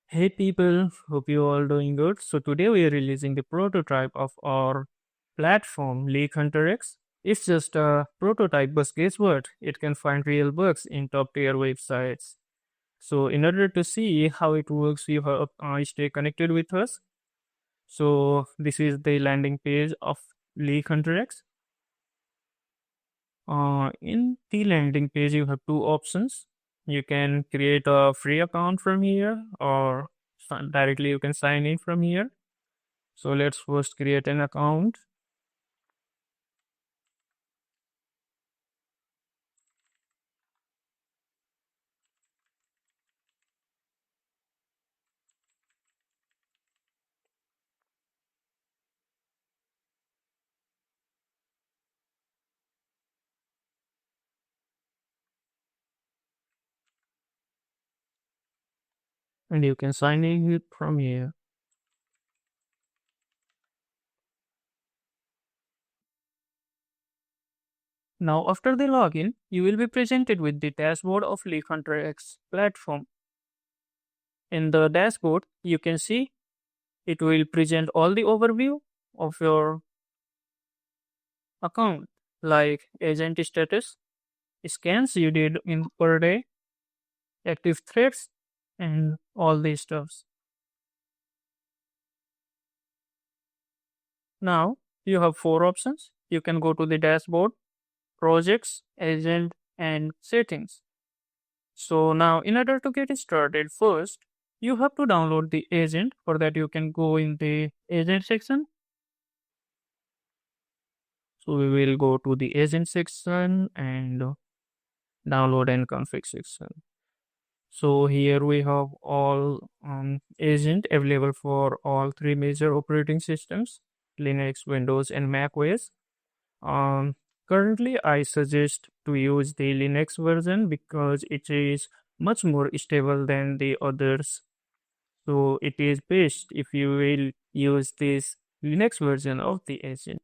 Hey people, hope you all doing good. So today we are releasing the prototype of our platform LeakhunterX. It's just a prototype, but guess what? It can find real bugs in top tier websites. So in order to see how it works, you have stay connected with us. So this is the landing page of LeakhunterX. In the landing page, you have two options. You can create a free account from here, or directly you can sign in from here. So let's first create an account, and you can sign in from here. Now, after the login, you will be presented with the dashboard of LeakhunterX platform. In the dashboard, you can see it will present all the overview of your account, like agent status, scans you did in per day, active threats, and all these stuffs. Now, you have four options. You can go to the dashboard, projects, agent, and settings. So now in order to get started, first you have to download the agent. For that you can go in the agent section. So we will go to the agent section and download and config section. So here we have all agent available for all three major operating systems, Linux, Windows, and Mac OS. Um, Currently, I suggest to use the Linux version because it is much more stable than the others. So it is best if you will use this Linux version of the agent.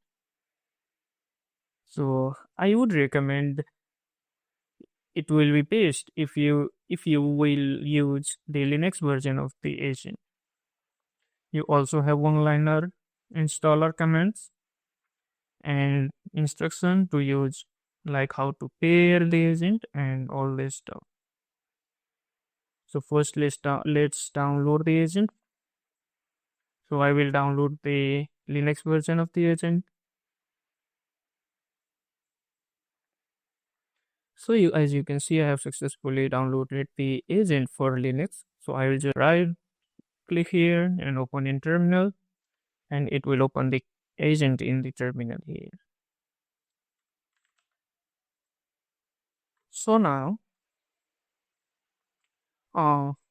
So I would recommend it will be best if you will use the Linux version of the agent. You also have one-liner installer commands and instruction to use, like how to pair the agent and all this stuff. So first let's download the agent. So I will download the Linux version of the agent. So as you can see, I have successfully downloaded the agent for Linux. So I will just right click here and open in terminal, and it will open the agent in the terminal here. So now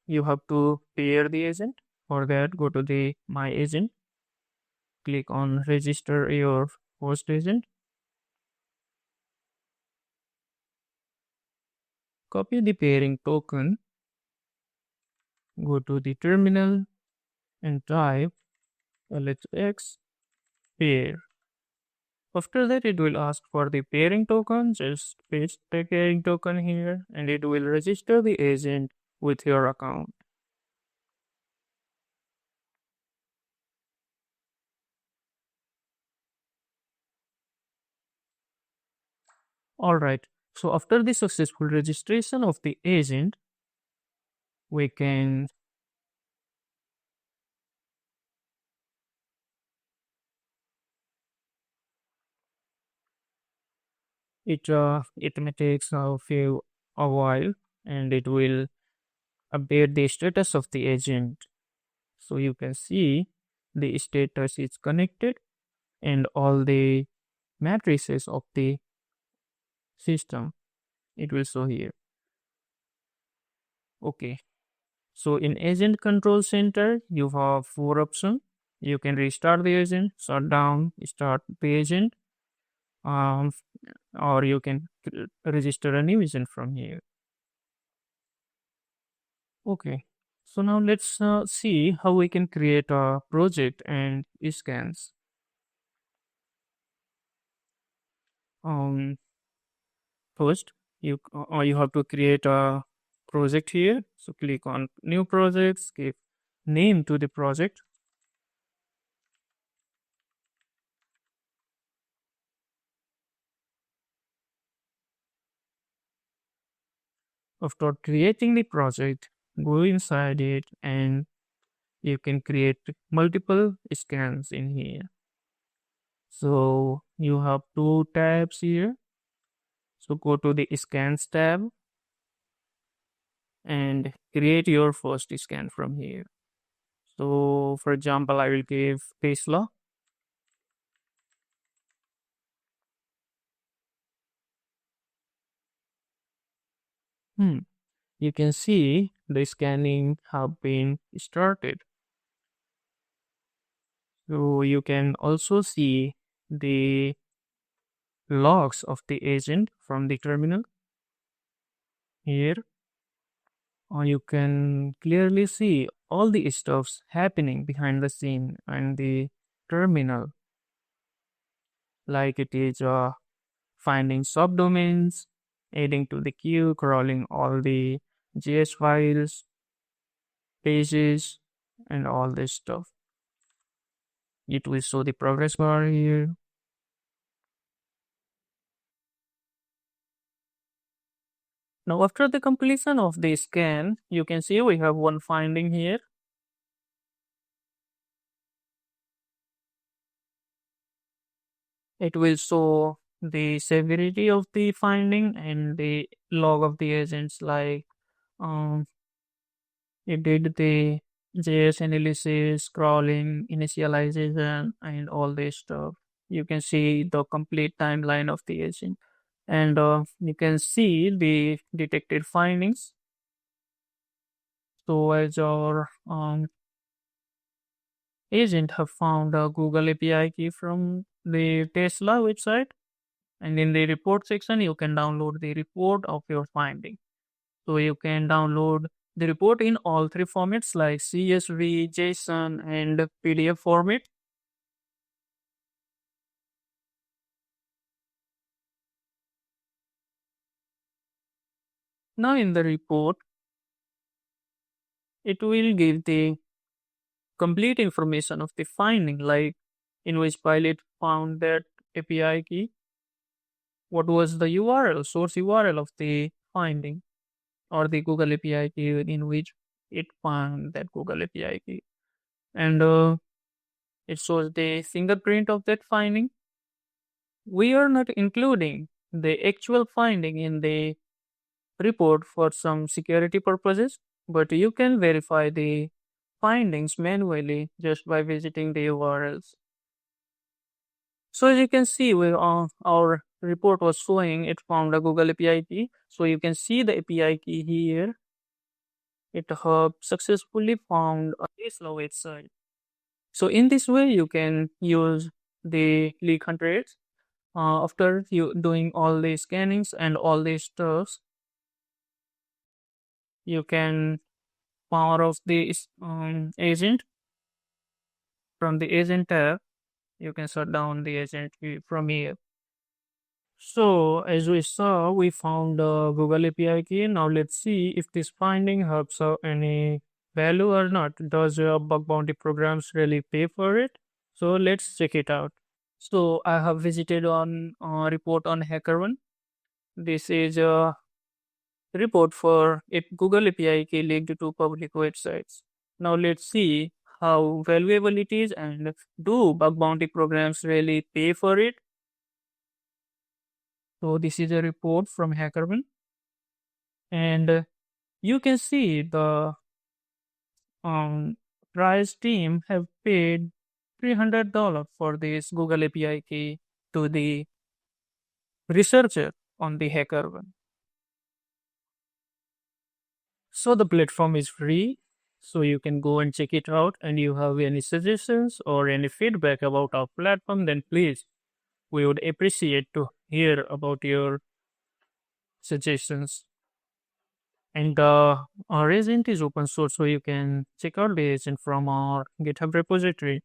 you have to pair the agent. For that, go to the my agent, click on register your host agent, copy the pairing token, go to the terminal and type LHX pair. After that, it will ask for the pairing token. Just paste the pairing token here and it will register the agent with your account. Alright, so after the successful registration of the agent, we can it may take a while and it will update the status of the agent. So you can see the status is connected and all the matrices of the system it will show here. Okay, so in agent control center you have four options. You can restart the agent, shut down, start the agent, um, or you can register a new agent from here. Okay, so now let's see how we can create a project and scans. Um, First, you have to create a project here. So click on new project, skip name to the project. After creating the project, go inside it and you can create multiple scans in here. So you have two tabs here. So go to the scans tab and create your first scan from here. So for example, I will give Tesla. Hmm. You can see the scanning have been started. So you can also see the logs of the agent from the terminal here. Or you can clearly see all the stuffs happening behind the scene and the terminal, like it is finding subdomains, adding to the queue, crawling all the JS files, pages, and all this stuff. It will show the progress bar here. Now, after the completion of the scan, you can see we have one finding here. It will show the severity of the finding and the log of the agents, like um, it did the JS analysis, crawling, initialization, and all this stuff. You can see the complete timeline of the agent, and you can see the detected findings. So, as our agent have found a Google API key from the Tesla website, and in the report section, you can download the report of your finding. So you can download the report in all three formats like CSV, JSON, and PDF format. Now in the report, it will give the complete information of the finding, like in which file it found that API key, what was the URL, source URL of the finding, or the Google API key in which it found that Google API key. And it shows the fingerprint of that finding. We are not including the actual finding in the report for some security purposes, but you can verify the findings manually just by visiting the URLs. So as you can see, our report was showing it found a Google API key. So you can see the API key here. It have successfully found a Tesla website. So in this way, you can use the LeakhunterX. After you doing all the scannings and all these stuffs, you can power off the agent. From the agent tab, you can shut down the agent from here. So as we saw, we found the Google API key. Now let's see if this finding helps any value or not. Does bug bounty programs really pay for it? So let's check it out. So I have visited on report on HackerOne. This is a report for if Google API key linked to public websites. Now let's see how valuable it is and do bug bounty programs really pay for it. So this is a report from HackerOne, and you can see the um, price team have paid $300 for this Google API key to the researcher on the HackerOne. So the platform is free, so you can go and check it out. And you have any suggestions or any feedback about our platform, then please, we would appreciate to hear about your suggestions. And our agent is open source, so you can check out the agent from our GitHub repository.